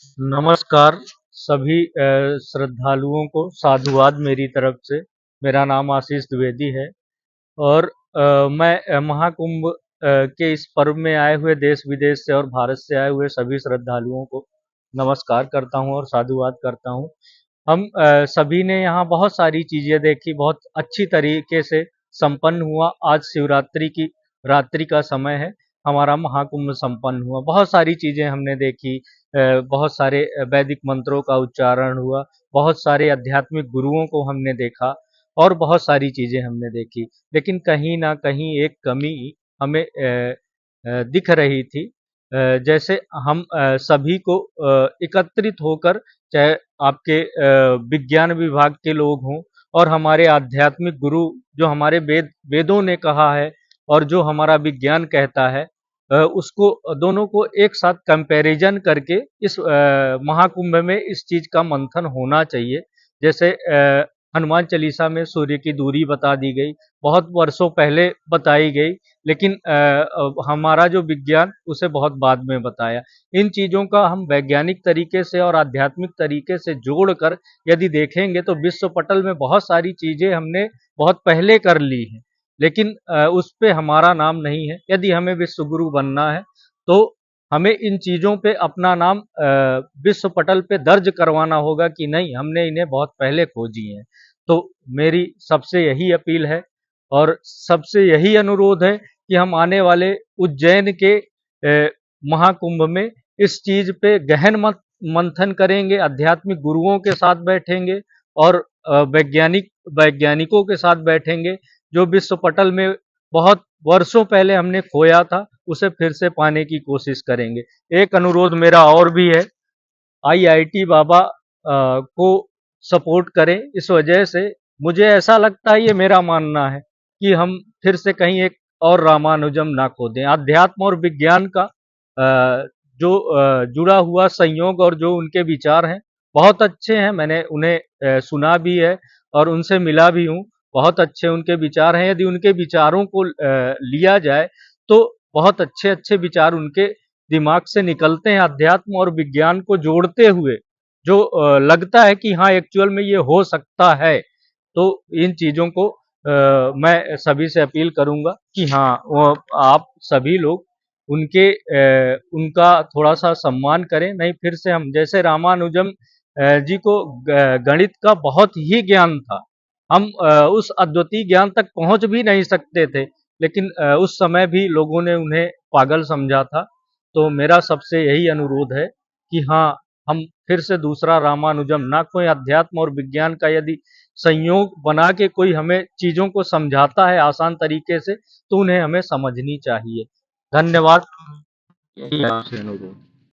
नमस्कार सभी श्रद्धालुओं को साधुवाद मेरी तरफ से। मेरा नाम आशीष द्विवेदी है और मैं महाकुंभ के इस पर्व में आए हुए देश विदेश से और भारत से आए हुए सभी श्रद्धालुओं को नमस्कार करता हूं और साधुवाद करता हूं। हम सभी ने यहाँ बहुत सारी चीजें देखी, बहुत अच्छी तरीके से संपन्न हुआ। आज शिवरात्रि की रात्रि का समय है, हमारा महाकुंभ संपन्न हुआ। बहुत सारी चीजें हमने देखी, बहुत सारे वैदिक मंत्रों का उच्चारण हुआ, बहुत सारे आध्यात्मिक गुरुओं को हमने देखा और बहुत सारी चीजें हमने देखी। लेकिन कहीं ना कहीं एक कमी हमें दिख रही थी। जैसे हम सभी को एकत्रित होकर, चाहे आपके विज्ञान विभाग के लोग हों और हमारे आध्यात्मिक गुरु, जो हमारे वेदों ने कहा है और जो हमारा विज्ञान कहता है, उसको दोनों को एक साथ कंपैरिजन करके इस महाकुंभ में इस चीज का मंथन होना चाहिए। जैसे हनुमान चालीसा में सूर्य की दूरी बता दी गई, बहुत वर्षों पहले बताई गई, लेकिन हमारा जो विज्ञान उसे बहुत बाद में बताया। इन चीजों का हम वैज्ञानिक तरीके से और आध्यात्मिक तरीके से जोड़कर यदि देखेंगे तो विश्व पटल में बहुत सारी चीजें हमने बहुत पहले कर ली हैं, लेकिन उस पे हमारा नाम नहीं है। यदि हमें विश्व गुरु बनना है तो हमें इन चीजों पे अपना नाम विश्व पटल पे दर्ज करवाना होगा कि नहीं, हमने इन्हें बहुत पहले खोजी है। तो मेरी सबसे यही अपील है और सबसे यही अनुरोध है कि हम आने वाले उज्जैन के महाकुंभ में इस चीज पे गहन मंथन करेंगे, आध्यात्मिक गुरुओं के साथ बैठेंगे और वैज्ञानिकों के साथ बैठेंगे। जो विश्व पटल में बहुत वर्षों पहले हमने खोया था, उसे फिर से पाने की कोशिश करेंगे। एक अनुरोध मेरा और भी है, आईआईटी बाबा को सपोर्ट करें। इस वजह से मुझे ऐसा लगता है, ये मेरा मानना है, कि हम फिर से कहीं एक और रामानुजम ना खो दें। अध्यात्म और विज्ञान का जो जुड़ा हुआ संयोग और जो उनके विचार हैं बहुत अच्छे हैं। मैंने उन्हें सुना भी है और उनसे मिला भी हूँ। बहुत अच्छे उनके विचार हैं। यदि उनके विचारों को लिया जाए तो बहुत अच्छे अच्छे विचार उनके दिमाग से निकलते हैं। अध्यात्म और विज्ञान को जोड़ते हुए जो लगता है कि हाँ, एक्चुअल में ये हो सकता है। तो इन चीजों को मैं सभी से अपील करूंगा कि हाँ, आप सभी लोग उनका थोड़ा सा सम्मान करें। नहीं, फिर से हम जैसे रामानुजम जी को गणित का बहुत ही ज्ञान था, हम उस अद्वितीय ज्ञान तक पहुंच भी नहीं सकते थे, लेकिन उस समय भी लोगों ने उन्हें पागल समझा था। तो मेरा सबसे यही अनुरोध है कि हाँ, हम फिर से दूसरा रामानुजम ना कोई अध्यात्म और विज्ञान का यदि संयोग बना के कोई हमें चीजों को समझाता है आसान तरीके से, तो उन्हें हमें समझनी चाहिए। धन्यवाद। यही आपसे अनुरोध।